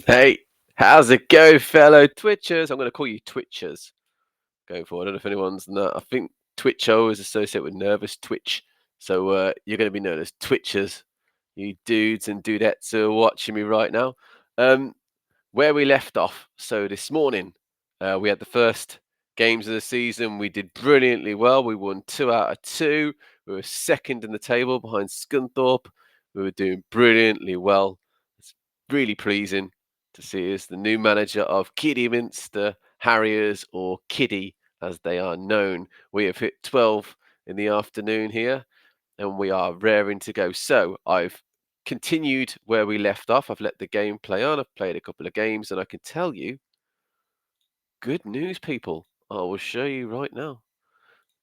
Hey, how's it go, fellow Twitchers? I'm going to call you Twitchers going forward. I don't know if anyone's not. I think Twitcho is associated with nervous Twitch. So you're going to be known as Twitchers, you dudes and dudettes who are watching me right now. Where we left off. So this morning, we had the first games of the season. We did brilliantly well. We won 2 out of 2. We were second in the table behind Scunthorpe. We were doing brilliantly well. It's really pleasing to see us the new manager of Kiddy Harriers, or Kiddy as they are known. We have hit 12 in the afternoon here, and we are raring to go. So I've continued where we left off. I've let the game play on. I've played a couple of games, and I can tell you, good news, people. I will show you right now.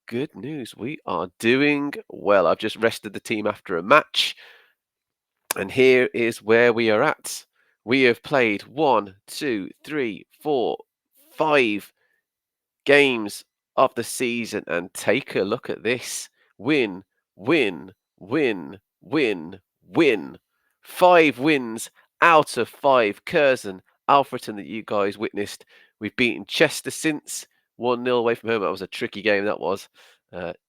Good news. We are doing well. I've just rested the team after a match, and here is where we are at. We have played 1, 2, 3, 4, 5 games of the season, and take a look at this. Win, win, win, win, win. 5 wins out of 5. Curzon, Alfreton that you guys witnessed. We've beaten Chester since 1-0 away from home. That was a tricky game, that was.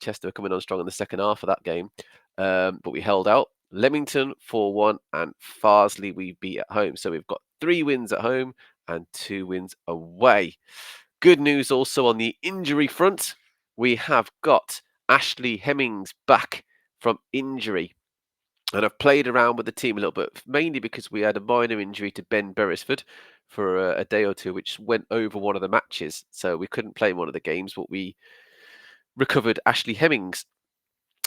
Chester were coming on strong in the second half of that game, but we held out. Leamington 4-1, and Farsley we beat at home. So we've got 3 wins at home and 2 wins away. Good news also on the injury front. We have got Ashley Hemmings back from injury. And I've played around with the team a little bit, mainly because we had a minor injury to Ben Beresford for a day or two, which went over one of the matches. So we couldn't play one of the games, but we recovered Ashley Hemmings.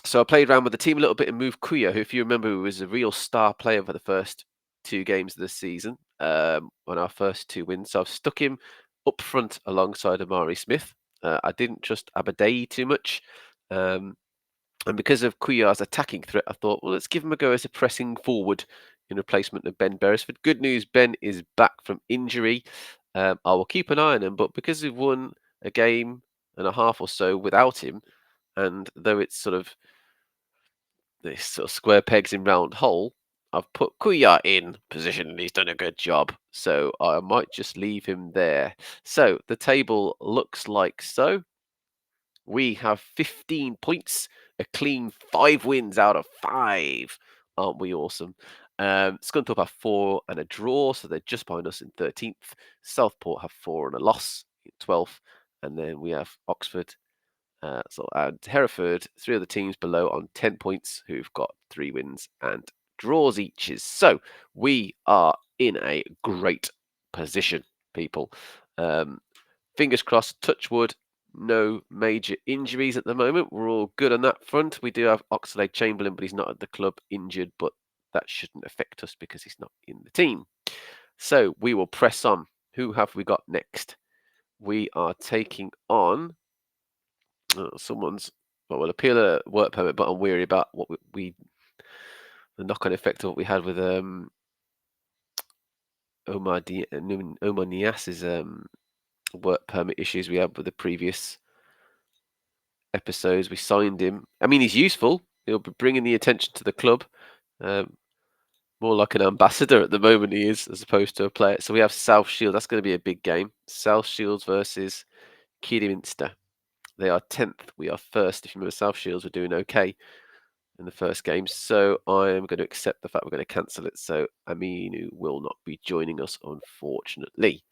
So I played around with the team a little bit and moved Kuya, who, if you remember, was a real star player for the first 2 games of the season on our first 2 wins. So I've stuck him up front alongside Amari Smith. I didn't trust Abadei too much. And because of Kuya's attacking threat, I thought, well, let's give him a go as a pressing forward in replacement of Ben Beresford. Good news, Ben is back from injury. I will keep an eye on him, but because we've won a game and a half or so without him, and though it's sort of this sort of square pegs in round hole, I've put Kuya in position and he's done a good job. So I might just leave him there. So the table looks like so. We have 15 points, a clean 5 wins out of 5. Aren't we awesome? Scunthorpe have 4 and a draw, so they're just behind us in 13th. Southport have 4 and a loss in 12th. And then we have Oxford and Hereford, 3 other teams below on 10 points who've got 3 wins and draws each. So we are in a great position, people. Fingers crossed, touch wood, no major injuries at the moment. We're all good on that front. We do have Oxlade Chamberlain, but he's not at the club, injured, but that shouldn't affect us because he's not in the team. So we will press on. Who have we got next? We are taking on someone's, well, we'll appeal a work permit, but I'm weary about what the knock-on effect of what we had with Omar Nias's work permit issues we had with the previous episodes. We signed him. I mean, he's useful. He'll be bringing the attention to the club. More like an ambassador at the moment he is, as opposed to a player. So we have South Shields. That's going to be a big game. South Shields versus Kidderminster. They are 10th. We are first. If you remember, South Shields were doing okay in the first game. So I am going to accept the fact we're going to cancel it. So Aminu will not be joining us, unfortunately.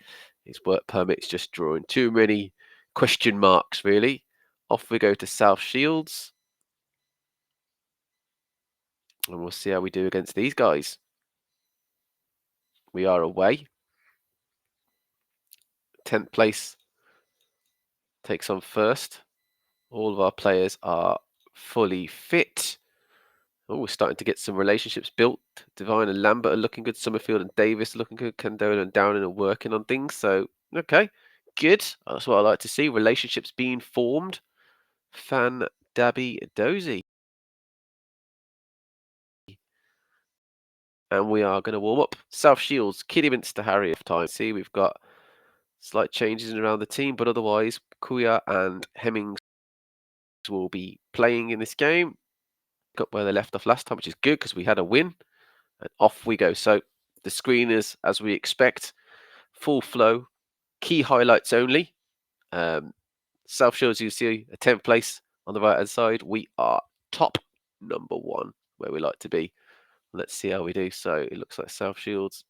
His work permit's just drawing too many question marks, really. Off we go to South Shields. And we'll see how we do against these guys. We are away. 10th place takes on first. All of our players are fully fit. Oh, we're starting to get some relationships built. Divine and Lambert are looking good. Summerfield and Davis are looking good. Candona and Downing are working on things. So, okay, good. That's what I like to see. Relationships being formed. Fan Dabby Dozy. And we are going to warm up. South Shields, Kidderminster Harrier time. See, we've got slight changes around the team, but otherwise, Kuya and Hemmings will be playing in this game. Up where they left off last time, which is good because we had a win. And off we go. So The screeners, as we expect, full flow, key highlights only. South Shields, you see a 10th place on the right hand side. We are top number 1 where we like to be. Let's see how we do. So it looks like South Shields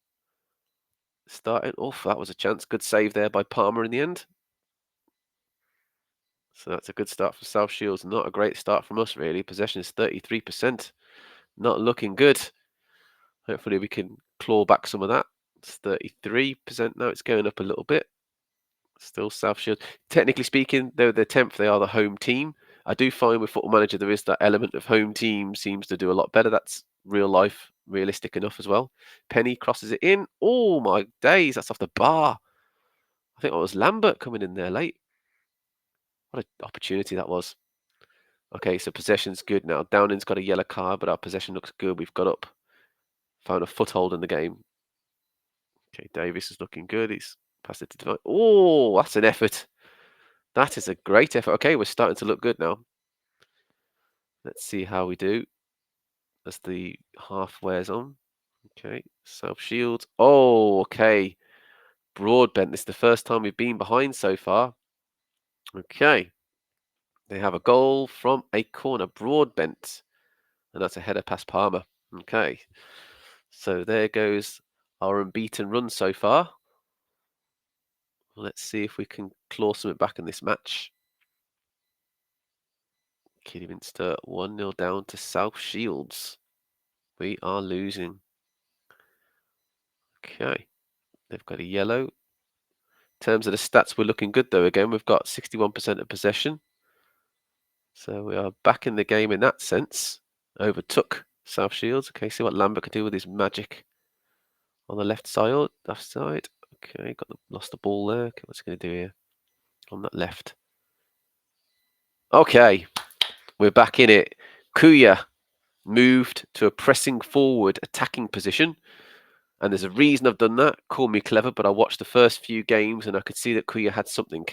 starting off. That was a chance. Good save there by Palmer in the end. So that's a good start for South Shields. Not a great start from us, really. Possession is 33%. Not looking good. Hopefully we can claw back some of that. It's 33% now. It's going up a little bit. Still South Shields. Technically speaking, though they're 10th, they are the home team. I do find with Football Manager there is that element of home team seems to do a lot better. That's real life, realistic enough as well. Penny crosses it in. Oh my days, that's off the bar. I think it was Lambert coming in there late. What an opportunity that was. Okay, so possession's good now. Downing's got a yellow card, but our possession looks good. We've got up, found a foothold in the game. Okay, Davis is looking good. He's passed it to Divine. Oh, that's an effort. That is a great effort. Okay, we're starting to look good now. Let's see how we do as the half wears on. Okay, South Shields. Oh, okay. Broadbent. This is the first time we've been behind so far. Okay. They have a goal from a corner. Broadbent. And that's a header past Palmer. Okay. So there goes our unbeaten run so far. Let's see if we can claw something back in this match. Kidderminster 1-0 down to South Shields. We are losing. Okay. They've got a yellow. In terms of the stats, we're looking good though. Again, we've got 61% of possession. So we are back in the game in that sense. Overtook South Shields. Okay, see what Lambert can do with his magic on the left side. Okay, lost the ball there. Okay, what's he going to do here on that left? Okay, we're back in it. Kuya moved to a pressing forward attacking position. And there's a reason I've done that. Call me clever, but I watched the first few games and I could see that Kuya had something.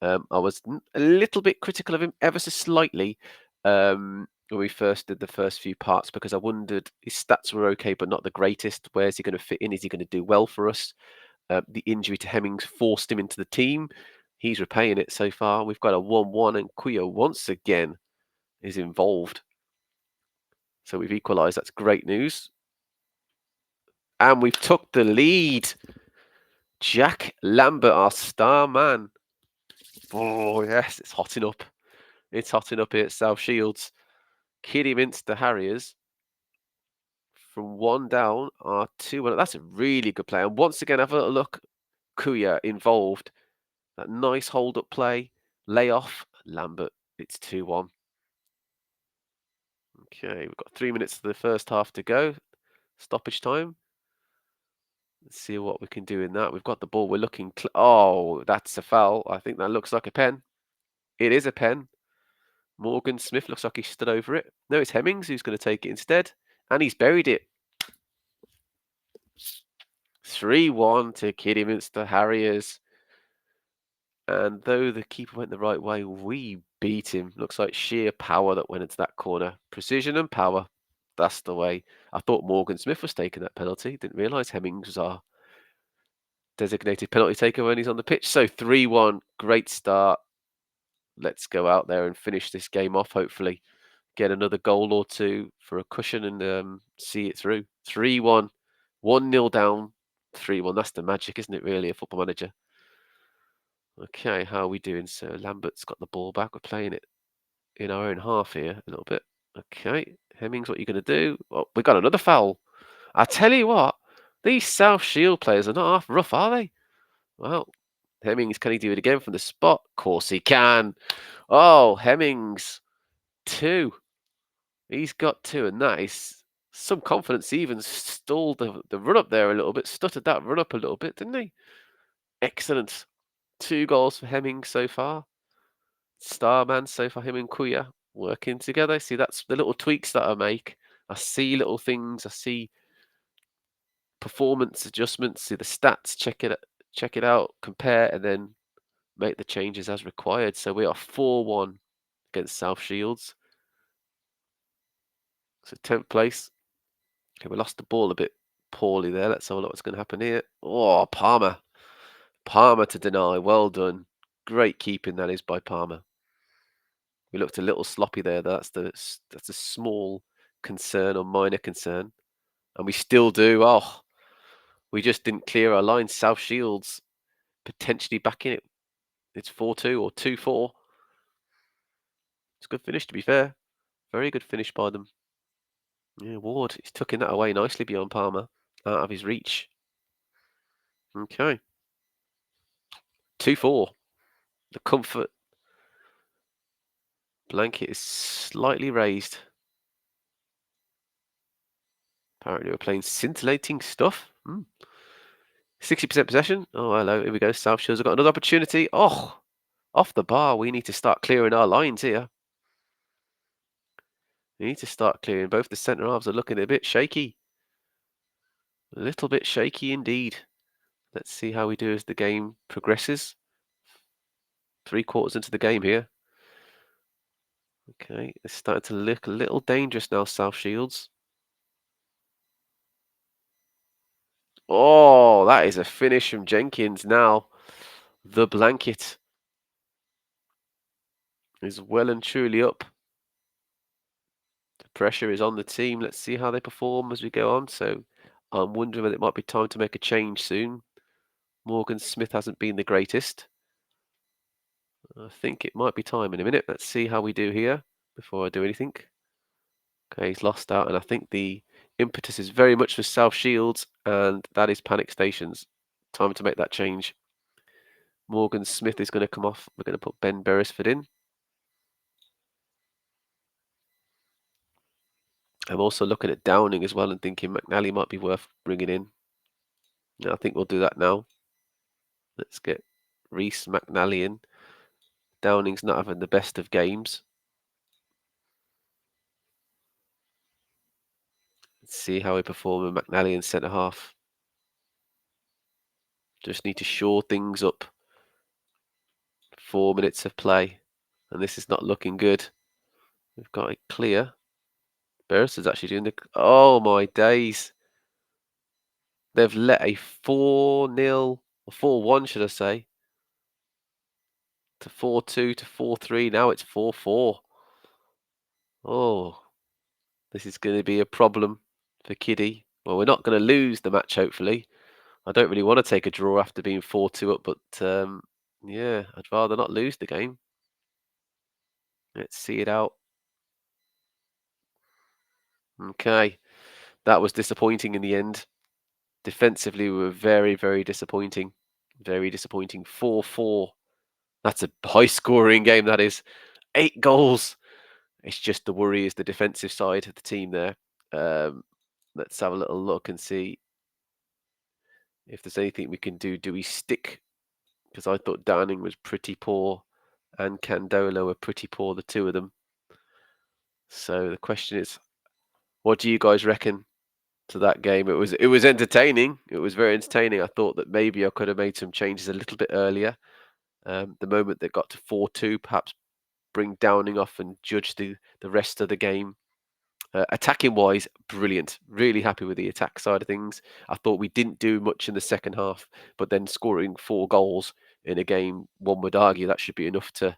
I was a little bit critical of him, ever so slightly, when we first did the first few parts, because I wondered his stats were okay, but not the greatest. Where's he going to fit in? Is he going to do well for us? The injury to Hemmings forced him into the team. He's repaying it so far. We've got a 1-1, and Kuya once again is involved. So we've equalised. That's great news. And we've took the lead. Jack Lambert, our star man. Oh, yes, it's hotting up. It's hotting up here at South Shields. Kidderminster Harriers from 1 down are 2-1. That's a really good play. And once again, have a look. Kuya involved. That nice hold-up play. Lay off. Lambert. It's 2-1. Okay, we've got 3 minutes of the first half to go. Stoppage time. Let's see what we can do in that. We've got the ball. We're looking. Oh, that's a foul. I think that looks like a pen. It is a pen. Morgan Smith looks like he stood over it. No, it's Hemmings who's going to take it instead. And he's buried it. 3-1 to Kidderminster Harriers. And though the keeper went the right way, we beat him. Looks like sheer power that went into that corner. Precision and power. That's the way. I thought Morgan Smith was taking that penalty. Didn't realise Hemmings was our designated penalty taker when he's on the pitch. So 3-1. Great start. Let's go out there and finish this game off, hopefully. Get another goal or two for a cushion and see it through. 3-1. 1-0 down. 3-1. That's the magic, isn't it, really, a Football Manager? Okay, how are we doing? So Lambert's got the ball back. We're playing it in our own half here a little bit. Okay, Hemmings, what are you going to do? Oh, we got another foul. I tell you what, these South Shield players are not half rough, are they? Well, Hemmings, can he do it again from the spot? Of course he can. Oh, Hemmings, 2. He's got 2, and that is some confidence. He even stalled the run up there a little bit, stuttered that run up a little bit, didn't he? Excellent. 2 goals for Hemmings so far. Starman so far, him and Kuya working together. See, that's the little tweaks that I make. I see little things. I see performance adjustments. See the stats. Check it out. Compare, and then make the changes as required. So we are 4-1 against South Shields. So 10th place. Okay, we lost the ball a bit poorly there. Let's have a look what's going to happen here. Oh, Palmer. Palmer to deny. Well done. Great keeping that is by Palmer. We looked a little sloppy there. That's a small concern or minor concern. And we still do. Oh, we just didn't clear our line. South Shields potentially back in it. It's 4-2 or 2-4. It's a good finish, to be fair. Very good finish by them. Yeah, Ward, he's tucking that away nicely beyond Palmer. Out of his reach. Okay. 2-4. The comfort blanket is slightly raised. Apparently we're playing scintillating stuff. 60% possession. Oh, hello. Here we go. South Shields have got another opportunity. Oh, off the bar. We need to start clearing our lines here. We need to start clearing. Both the centre halves are looking a bit shaky. A little bit shaky indeed. Let's see how we do as the game progresses. 3/4 into the game here. Okay, it's starting to look a little dangerous now, South Shields. Oh, that is a finish from Jenkins now. The blanket is well and truly up. The pressure is on the team. Let's see how they perform as we go on. So I'm wondering whether it might be time to make a change soon. Morgan Smith hasn't been the greatest. I think it might be time in a minute. Let's see how we do here before I do anything. Okay, he's lost out, and I think the impetus is very much for South Shields, and that is Panic Stations. Time to make that change. Morgan Smith is going to come off. We're going to put Ben Beresford in. I'm also looking at Downing as well and thinking McNally might be worth bringing in. I think we'll do that now. Let's get Reese McNally in. Downing's not having the best of games. Let's see how we perform with McNally in centre half. Just need to shore things up. 4 minutes of play, and this is not looking good. We've got it clear. Beresford's actually doing the... Oh, my days. They've let a 4-0, or 4-1, should I say, to 4-2 to 4-3. Now it's 4-4. Oh, this is going to be a problem for Kiddy. Well, we're not going to lose the match, hopefully. I don't really want to take a draw after being 4-2 up, but yeah, I'd rather not lose the game. Let's see it out. Okay, that was disappointing in the end. Defensively, we were very, very disappointing. Very disappointing. 4-4. That's a high-scoring game, that is. 8 goals. It's just the worry is the defensive side of the team there. Let's have a little look and see if there's anything we can do. Do we stick? Because I thought Downing was pretty poor and Candola were pretty poor, the two of them. So the question is, what do you guys reckon to that game? It was entertaining. It was very entertaining. I thought that maybe I could have made some changes a little bit earlier. The moment that got to 4-2, perhaps bring Downing off and judge the rest of the game. Attacking wise, brilliant. Really happy with the attack side of things. I thought we didn't do much in the second half, but then scoring 4 goals in a game, one would argue that should be enough to,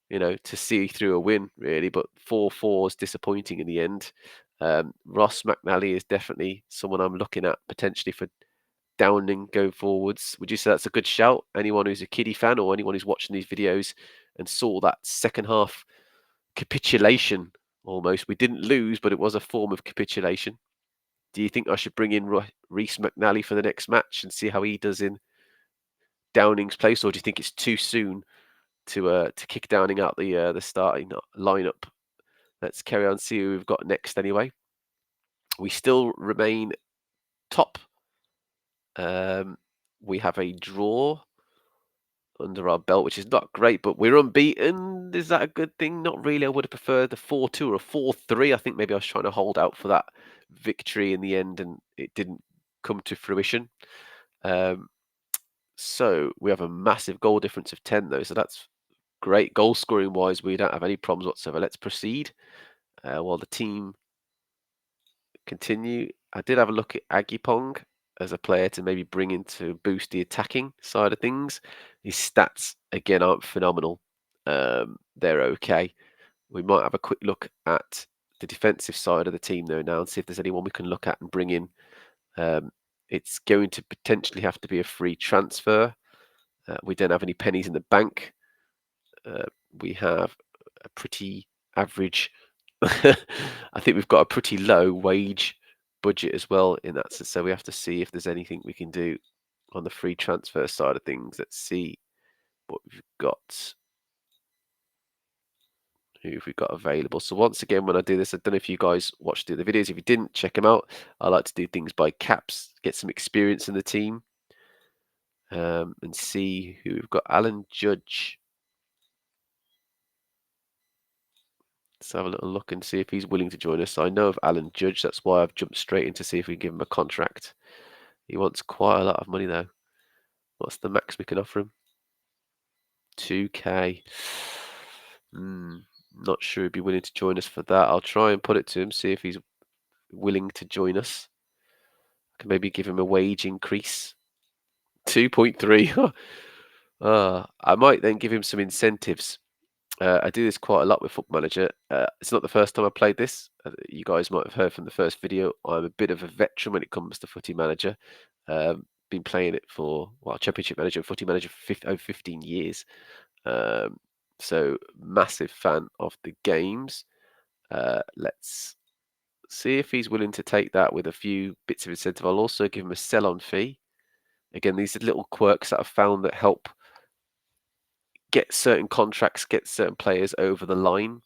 to see through a win, really. But 4-4 is disappointing in the end. Ross McNally is definitely someone I'm looking at potentially for Downing going forwards. Would you say that's a good shout? Anyone who's a Kiddy fan or anyone who's watching these videos and saw that second half capitulation almost. We didn't lose, but it was a form of capitulation. Do you think I should bring in Reese McNally for the next match and see how he does in Downing's place, or do you think it's too soon to kick Downing out the starting lineup? Let's carry on, see who we've got next anyway. We still remain top. We have a draw under our belt, which is not great, but we're unbeaten. Is that a good thing? Not really. I would have preferred the 4-2 or a 4-3. I think maybe I was trying to hold out for that victory in the end, and it didn't come to fruition. So we have a massive goal difference of 10, though, so that's great. Goal scoring wise, we don't have any problems whatsoever. Let's proceed while the team continue. I did have a look at Agipong as a player to maybe bring in to boost the attacking side of things. His stats again aren't phenomenal. They're okay. We might have a quick look at the defensive side of the team though now and see if there's anyone we can look at and bring in. It's going to potentially have to be a free transfer. We don't have any pennies in the bank. We have a pretty average. I think we've got a pretty low wage budget as well in that. So we have to see if there's anything we can do on the free transfer side of things. Let's see what we've got. Who have we got available? So once again, when I do this, I don't know if you guys watched the other videos. If you didn't, check them out. I like to do things by caps, get some experience in the team, and see who we've got. Alan Judge. Let's have a little look and see if he's willing to join us. I know of Alan Judge. That's why I've jumped straight in to see if we can give him a contract. He wants quite a lot of money though. What's the max we can offer him? 2K. Not sure he'd be willing to join us for that. I'll try and put it to him, see if he's willing to join us. I can maybe give him a wage increase. 2.3. I might then give him some incentives. I do this quite a lot with Football Manager. It's not the first time I played this. You guys might have heard from the first video. I'm a bit of a veteran when it comes to Footy Manager. Been playing it for, well, Championship Manager and Footy Manager for over 15 years. So massive fan of the games. Let's see if he's willing to take that with a few bits of incentive. I'll also give him a sell-on fee. Again, these are little quirks that I've found that help get certain contracts, get certain players over the line.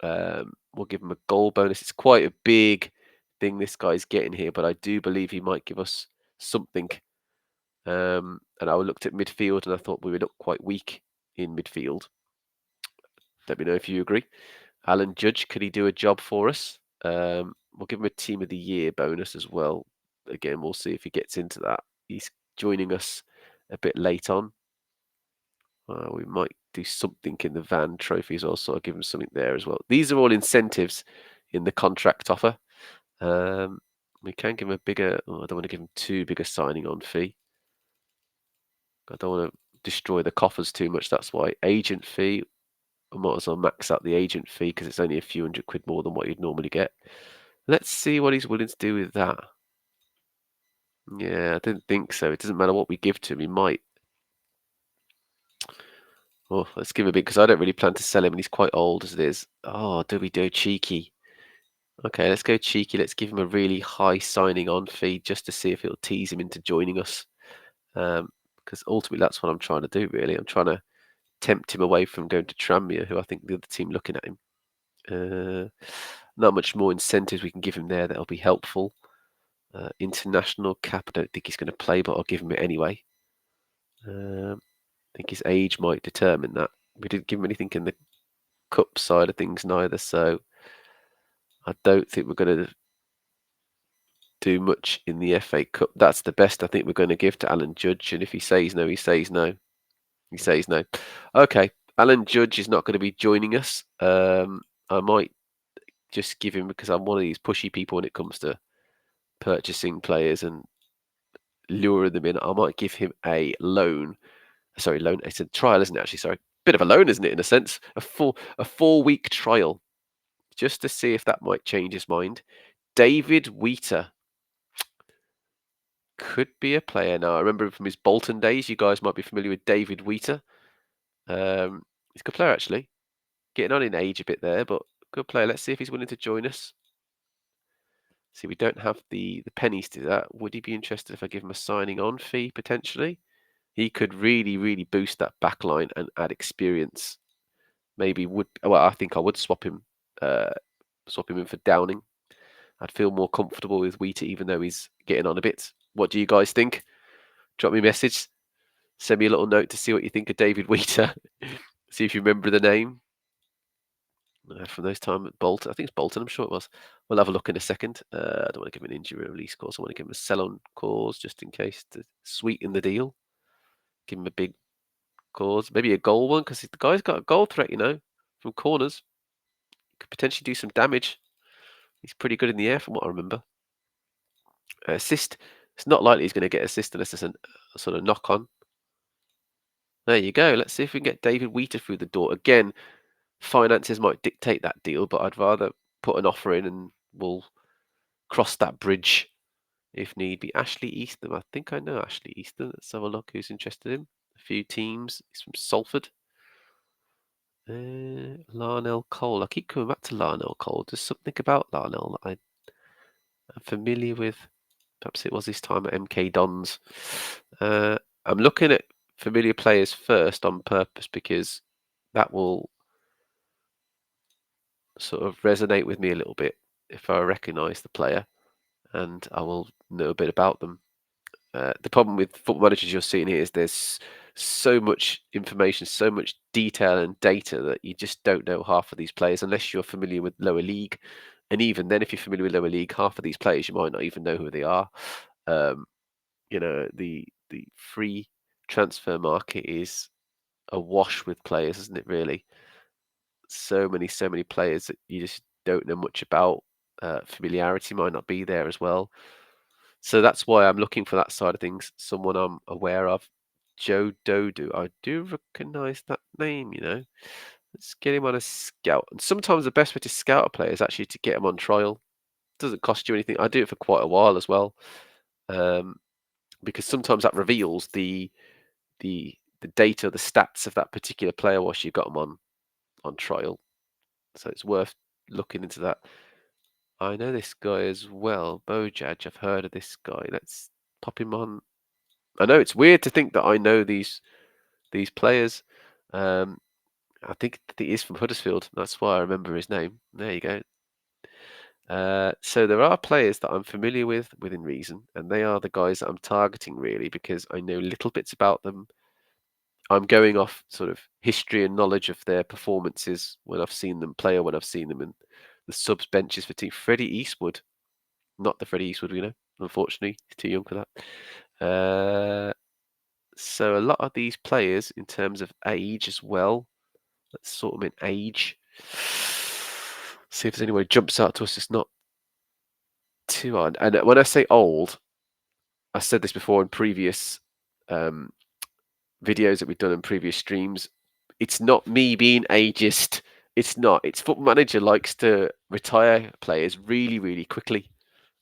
We'll give him a goal bonus. It's quite a big thing this guy's getting here, but I do believe he might give us something. And I looked at midfield and I thought we would look quite weak in midfield. Let me know if you agree. Alan Judge, could he do a job for us? We'll give him a Team of the Year bonus as well. Again, we'll see if he gets into that. He's joining us a bit late on. We might do something in the Van Trophy as well, so I'll give him something there as well. These are all incentives in the contract offer. We can give him a bigger. Oh, I don't want to give him too big a signing on fee. I don't want to destroy the coffers too much. That's why agent fee. I might as well max out the agent fee because it's only a few £100 more than what you'd normally get. Let's see what he's willing to do with that. Yeah, I didn't think so. It doesn't matter what we give to him. He might. Oh, let's give him a bit because I don't really plan to sell him and he's quite old as it is. Oh, do we do cheeky? Okay, let's go cheeky. Let's give him a really high signing on fee just to see if it'll tease him into joining us. Because ultimately that's what I'm trying to do, really. I'm trying to tempt him away from going to Tranmere, who I think the other team looking at him. Not much more incentives we can give him there that'll be helpful. International cap, I don't think he's going to play, but I'll give him it anyway. I think his age might determine that. We didn't give him anything in the cup side of things neither, so I don't think we're going to do much in the FA Cup. That's the best I think we're going to give to Alan Judge, and if he says no, he says no. He says no. Okay, Alan Judge is not going to be joining us. I might just give him, because I'm one of these pushy people when it comes to purchasing players and luring them in. I might give him a loan. Sorry, loan. It's a trial, isn't it? Actually, sorry, bit of a loan, isn't it? In a sense, a 4-week trial, just to see if that might change his mind. David Wheater could be a player now. I remember him from his Bolton days. You guys might be familiar with David Wheater. He's a good player, actually. Getting on in age a bit there, but good player. Let's see if he's willing to join us. See, we don't have the pennies to do that. Would he be interested if I give him a signing on fee, potentially? He could really, really boost that back line and add experience. Maybe would, well, I think I would swap him in for Downing. I'd feel more comfortable with Wheater, even though he's getting on a bit. What do you guys think? Drop me a message. Send me a little note to see what you think of David Wheater. See if you remember the name. From those time at Bolton. I think it's Bolton, I'm sure it was. We'll have a look in a second. I don't want to give him an injury release clause. I want to give him a sell-on clause just in case to sweeten the deal. Give him a big clause. Maybe a goal one, because the guy's got a goal threat, from corners. Could potentially do some damage. He's pretty good in the air from what I remember. Assist. It's not likely he's going to get assist unless there's a sort of knock on. There you go. Let's see if we can get David Wheater through the door. Again, finances might dictate that deal, but I'd rather put an offer in and we'll cross that bridge if need be. Ashley Easton. I think I know Ashley Easton. Let's have a look who's interested in. A few teams. He's from Salford. Larnell Cole. I keep coming back to Larnell Cole. There's something about Larnell that I'm familiar with. Perhaps it was his time at MK Dons. I'm looking at familiar players first on purpose because that will sort of resonate with me a little bit if I recognise the player and I will know a bit about them. The problem with football managers you're seeing here is there's so much information, so much detail and data that you just don't know half of these players unless you're familiar with lower league. And even then, if you're familiar with lower league, half of these players you might not even know who they are. The free transfer market is awash with players, isn't it? Really, so many players that you just don't know much about. Familiarity might not be there as well. So that's why I'm looking for that side of things, someone I'm aware of. Joe Dodu. I do recognise that name, you know. Let's get him on a scout. And sometimes the best way to scout a player is actually to get him on trial. Doesn't cost you anything. I do it for quite a while as well. Because sometimes that reveals the data, the stats of that particular player whilst you've got them on trial. So it's worth looking into that. I know this guy as well, Bojaj. I've heard of this guy. Let's pop him on. I know it's weird to think that I know these players. I think that he is from Huddersfield. That's why I remember his name. There you go. So there are players that I'm familiar with within reason, and they are the guys that I'm targeting really because I know little bits about them. I'm going off sort of history and knowledge of their performances when I've seen them play or when I've seen them in the subs benches for team. Freddie Eastwood, not the Freddie Eastwood, unfortunately, he's too young for that. So a lot of these players, in terms of age as well, let's sort them in age. See if there's anyone who jumps out to us. It's not too odd. And when I say old, I said this before in previous videos that we've done in previous streams. It's not me being ageist. It's not. It's Football Manager likes to retire players really quickly.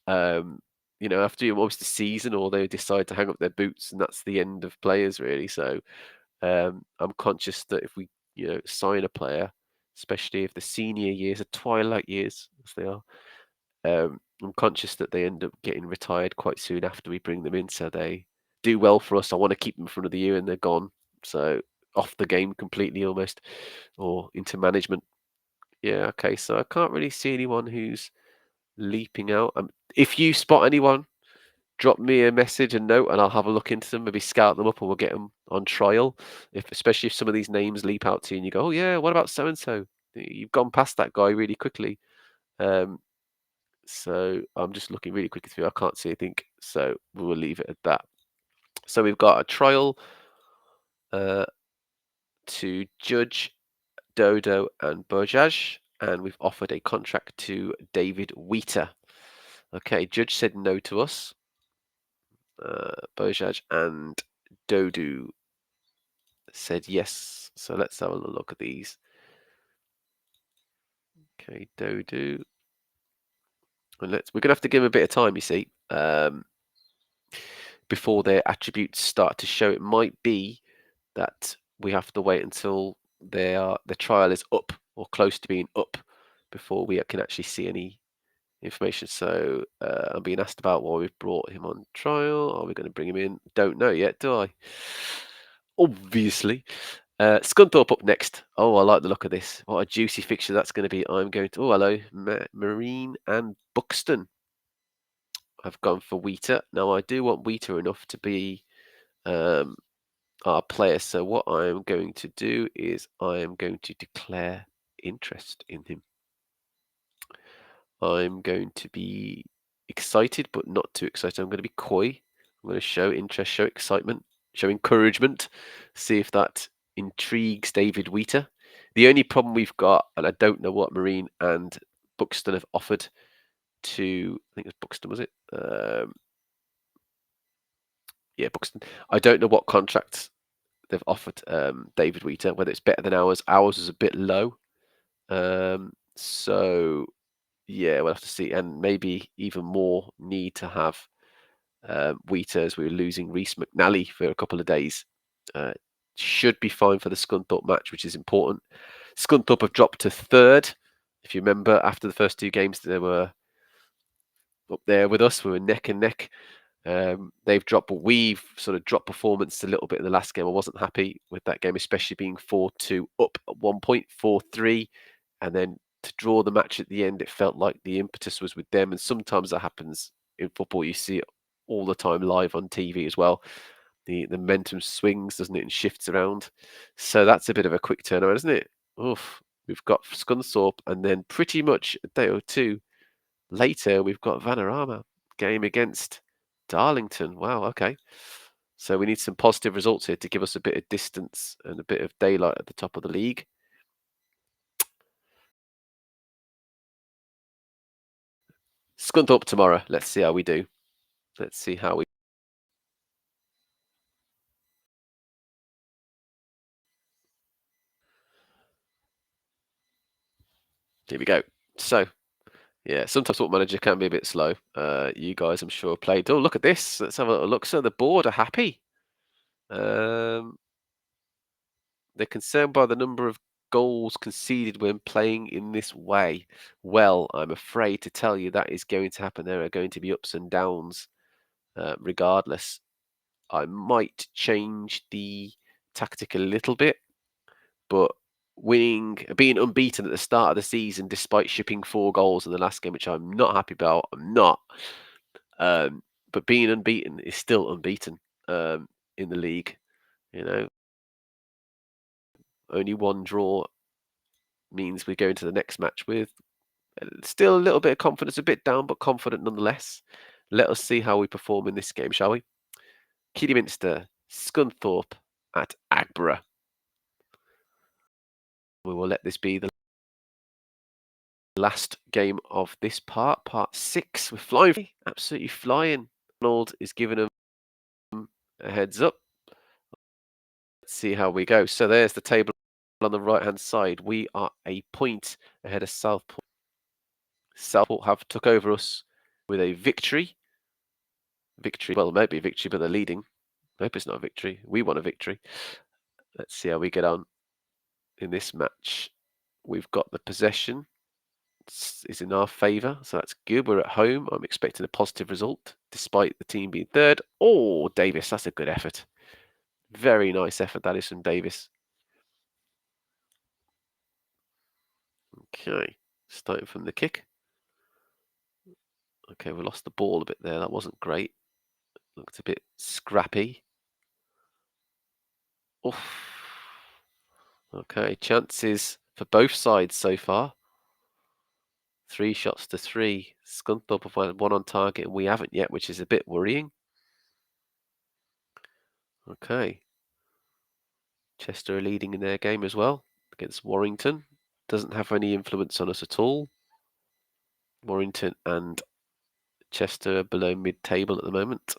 After almost a season, or they decide to hang up their boots, and that's the end of players really. So I'm conscious that if we sign a player, especially if the senior years are twilight years as they are, I'm conscious that they end up getting retired quite soon after we bring them in. So they do well for us. I want to keep them in front of the year, and they're gone. So off the game completely almost, or into management. Yeah, okay. So I can't really see anyone who's leaping out. If you spot anyone, drop me a message and note, and I'll have a look into them. Maybe scout them up, and we'll get them on trial. Especially if some of these names leap out to you, and you go, "Oh yeah, what about so and so?" You've gone past that guy really quickly. So I'm just looking really quickly through. I can't see anything, so we will leave it at that. So we've got a trial to Judge, Dodo, and Bojaj, and we've offered a contract to David Wheater. Okay, Judge said no to us. Bojaj and Dodo said yes. So let's have a look at these. Okay, Dodo. And we're gonna have to give him a bit of time, you see, before their attributes start to show. It might be that we have to wait until the trial is up or close to being up before we can actually see any information. So I'm being asked about why we've brought him on trial. Are we going to bring him in? Don't know yet, do I? Obviously. Scunthorpe up next. Oh, I like the look of this. What a juicy fixture that's going to be. I'm going to... Oh, hello. Marine and Buxton. I've gone for Wheater. Now, I do want Wheater enough to be our player. So what I am going to do is I am going to declare interest in him. I'm going to be excited, but not too excited. I'm going to be coy. I'm going to show interest, show excitement, show encouragement, see if that intrigues David Wheater. The only problem we've got, and I don't know what Marine and Buxton have offered, to, I think it was Buxton, was it? Yeah, Buxton. I don't know what contract they've offered David Wheater, whether it's better than ours. Ours is a bit low. So yeah, we'll have to see, and maybe even more need to have Wheater, as we were losing Reece McNally for a couple of days. Uh, should be fine for the Scunthorpe match, which is important. Scunthorpe have dropped to third. If you remember, after the first two games, they were up there with us. We were neck and neck. They've dropped, but we've sort of dropped performance a little bit in the last game. I wasn't happy with that game, especially being 4-2 up at 1 point, 4-3, and then to draw the match at the end, it felt like the impetus was with them. And sometimes that happens in football. You see it all the time live on TV as well. The momentum swings, doesn't it, and shifts around. So that's a bit of a quick turnaround, isn't it? Oof. We've got Scunthorpe, and then pretty much a day or two later, we've got Vanarama game against Darlington. Wow, okay. So we need some positive results here to give us a bit of distance and a bit of daylight at the top of the league. Scunthorpe tomorrow. Let's see how we do. Let's see how we. Here we go. So, yeah, sometimes Football Manager can be a bit slow. You guys, I'm sure, played. Oh, look at this. Let's have a little look. So the board are happy. They're concerned by the number of goals conceded when playing in this way. Well, I'm afraid to tell you that is going to happen. There are going to be ups and downs regardless. I might change the tactic a little bit, but being unbeaten at the start of the season despite shipping 4 goals in the last game, which I'm not happy about. I'm not. But being unbeaten is still unbeaten in the league. You know, only one draw means we go into the next match with still a little bit of confidence, a bit down, but confident nonetheless. Let us see how we perform in this game, shall we? Kidderminster, Scunthorpe at Agborough. We will let this be the last game of this part 6. We're flying, absolutely flying. Arnold is giving them a heads up. Let's see how we go. So there's the table on the right-hand side. We are a point ahead of Southport. Southport have took over us with a victory. Well, it might be a victory, but they're leading. I hope it's not a victory. We want a victory. Let's see how we get on in this match. We've got the possession. Is in our favour, so that's good. We're at home. I'm expecting a positive result, despite the team being third. Oh, Davis, that's a good effort. Very nice effort, that is from Davis. Okay, starting from the kick. Okay, we lost the ball a bit there. That wasn't great. Looked a bit scrappy. Oof. Okay, chances for both sides so far. 3 shots to 3. Scunthorpe have had 1 on target, and we haven't yet, which is a bit worrying. Okay. Chester are leading in their game as well against Warrington. Doesn't have any influence on us at all. Warrington and Chester are below mid-table at the moment.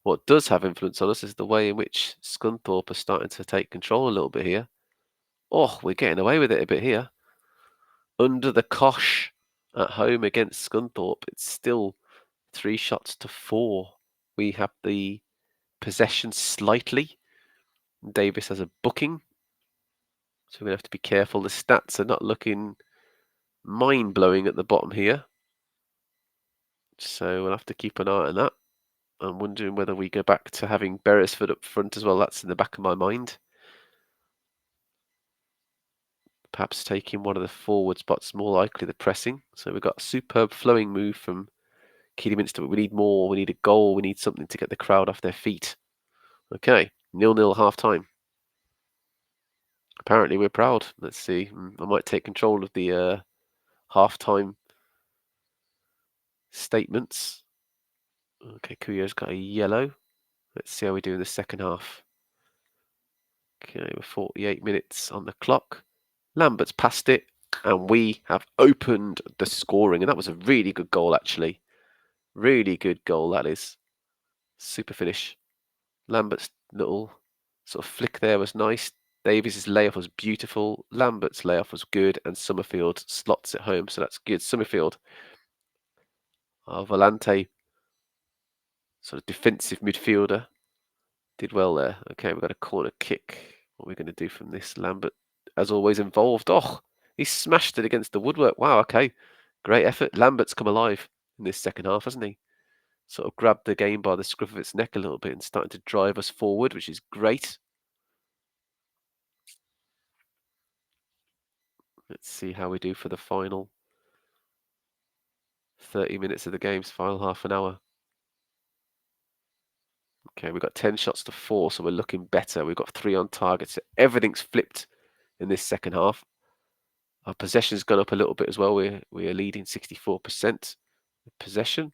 What does have influence on us is the way in which Scunthorpe are starting to take control a little bit here. Oh, we're getting away with it a bit here. Under the cosh at home against Scunthorpe, it's still 3 shots to 4. We have the possession slightly. Davis has a booking. So we're going to have to be careful. The stats are not looking mind-blowing at the bottom here. So we'll have to keep an eye on that. I'm wondering whether we go back to having Beresford up front as well. That's in the back of my mind. Perhaps taking one of the forward spots, more likely the pressing. So we've got a superb flowing move from Kidderminster, but we need more. We need a goal. We need something to get the crowd off their feet. Okay, 0-0 half-time. Apparently we're proud. Let's see. I might take control of the half-time statements. Okay, Kuyo's got a yellow. Let's see how we do in the second half. Okay, we're 48 minutes on the clock. Lambert's passed it. And we have opened the scoring, and that was a really good goal, actually. Really good goal, that is. Super finish. Lambert's little sort of flick there was nice. Davies's layoff was beautiful. Lambert's layoff was good, and Summerfield slots it home, so that's good. Summerfield, our Volante, sort of defensive midfielder, did well there. Okay, we've got a corner kick. What are we going to do from this? Lambert, as always, involved. Oh, he smashed it against the woodwork. Wow, okay. Great effort. Lambert's come alive in this second half, hasn't he? Sort of grabbed the game by the scruff of its neck a little bit and starting to drive us forward, which is great. Let's see how we do for the final 30 minutes of the game's final half an hour. Okay, we've got 10 shots to 4, so we're looking better. We've got 3 on target, so everything's flipped in this second half. Our possession's gone up a little bit as well. We are leading 64% possession.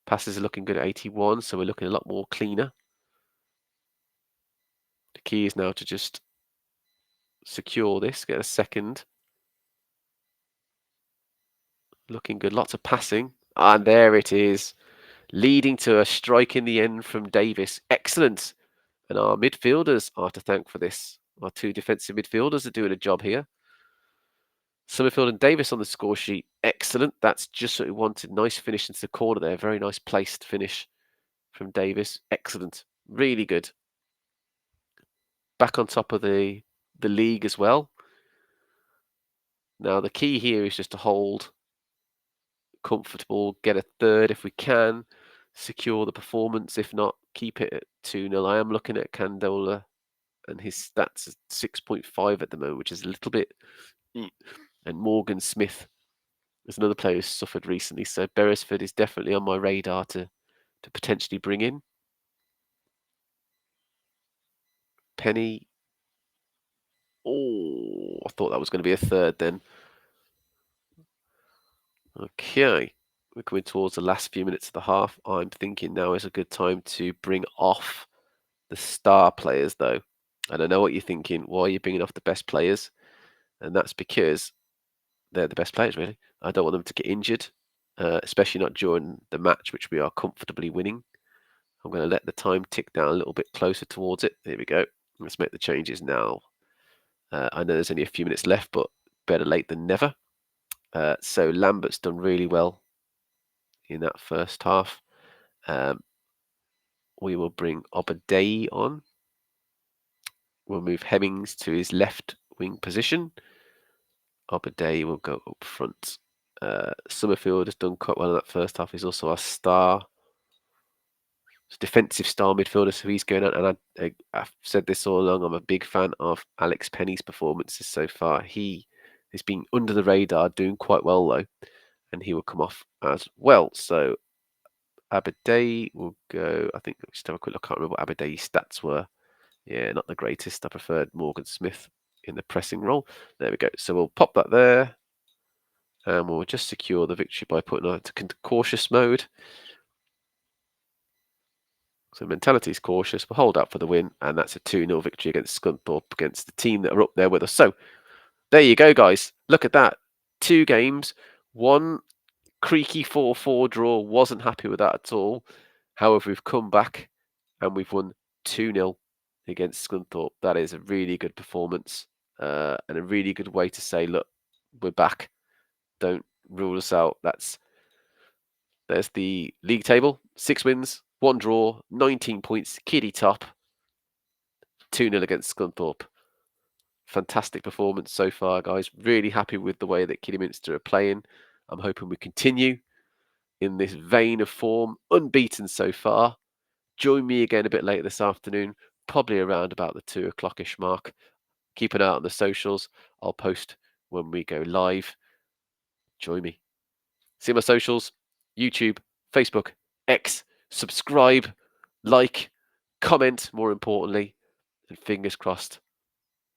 Passes are looking good at 81, so we're looking a lot more cleaner. The key is now to just secure this, get a second. Looking good, lots of passing. And there it is, leading to a strike in the end from Davis. Excellent. And our midfielders are to thank for this. Our 2 defensive midfielders are doing a job here. Summerfield and Davis on the score sheet. Excellent. That's just what we wanted. Nice finish into the corner there. Very nice placed finish from Davis. Excellent. Really good. Back on top of the league as well. Now, the key here is just to hold comfortable, get a third if we can, secure the performance. If not, keep it at 2-0. I am looking at Candola, and his stats are 6.5 at the moment, which is a little bit. And Morgan Smith is another player who's suffered recently. So Beresford is definitely on my radar to potentially bring in. Penny. Oh, I thought that was going to be a third then. Okay, we're coming towards the last few minutes of the half. I'm thinking now is a good time to bring off the star players, though. And I know what you're thinking. Why are you bringing off the best players? And that's because they're the best players, really. I don't want them to get injured, especially not during the match, which we are comfortably winning. I'm going to let the time tick down a little bit closer towards it. There we go. Let's make the changes now. I know there's only a few minutes left, but better late than never. So Lambert's done really well in that first half. We will bring Obadei on. We'll move Hemmings to his left wing position. Obadei will go up front. Summerfield has done quite well in that first half. He's also our star defensive star midfielder, so he's going on. And I've said this all along, I'm a big fan of Alex Penny's performances so far. He has been under the radar, doing quite well though, and he will come off as well. So Aberdeen will go. I think just have a quick look. I can't remember what Aberdeen's stats were. Yeah, not the greatest. I preferred Morgan Smith in the pressing role. There we go. So we'll pop that there, and we'll just secure the victory by putting it to cautious mode. So mentality is cautious. We'll hold out for the win, and that's a 2-0 victory against Scunthorpe, against the team that are up there with us. So there you go, guys. Look at that. 2 games, 1 creaky 4-4 draw. Wasn't happy with that at all. However, we've come back and we've won 2-0 against Scunthorpe. That is a really good performance, and a really good way to say, look, we're back. Don't rule us out. There's the league table. 6 wins, 1 draw, 19 points, Kiddy top, 2-0 against Scunthorpe. Fantastic performance so far, guys. Really happy with the way that Kidderminster are playing. I'm hoping we continue in this vein of form. Unbeaten so far. Join me again a bit later this afternoon, probably around about the 2 o'clock-ish mark. Keep an eye out on the socials. I'll post when we go live. Join me. See my socials, YouTube, Facebook, X. Subscribe, like, comment, more importantly, and fingers crossed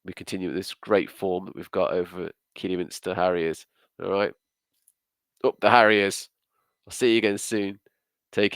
we continue with this great form that we've got over at Kidderminster Harriers. All right. Up the Harriers. I'll see you again soon. Take it